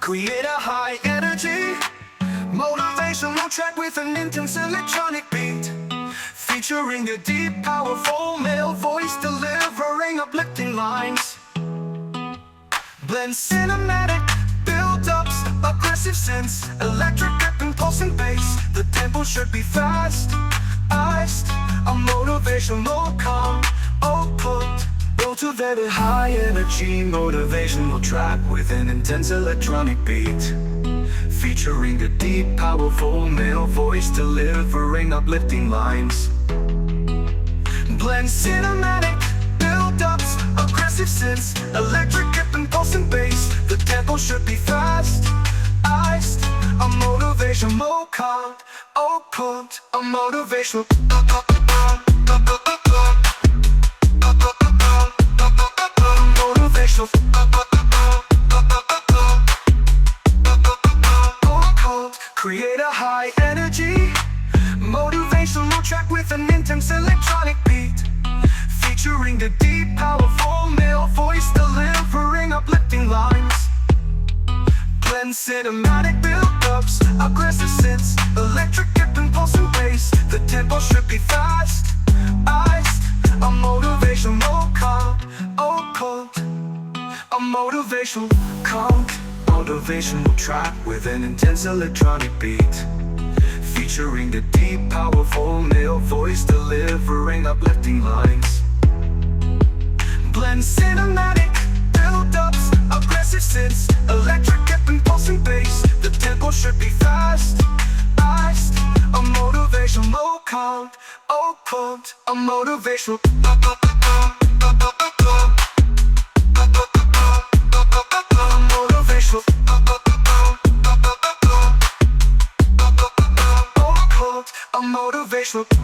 Create a high energy motivational track with an intense electronic beat, featuring a deep, powerful male voice delivering uplifting lines. Blend cinematic build-ups, aggressive synths, electric and pulsing bass. The tempo should be fast, iced, a motivational calm output. Cultivated high energy motivational track with an intense electronic beat, featuring a deep, powerful male voice delivering uplifting lines. Blend cinematic build-ups, aggressive synths, electric and pulsing bass. The tempo should be fast, iced, a motivational calm output. A motivational Create a high energy motivational track with an intense electronic beat, featuring the deep, powerful male voice delivering uplifting lines. Blend cinematic build-ups, aggressive synths, electric and pulsing bass. The tempo should be fast, iced, a motivational calm output. A motivational track with an intense electronic beat, featuring the deep, powerful male voice delivering uplifting lines. Blend cinematic build-ups, aggressive synths, electric and pulsing bass. The tempo should be fast, iced, a motivational calm output. A motivational motivational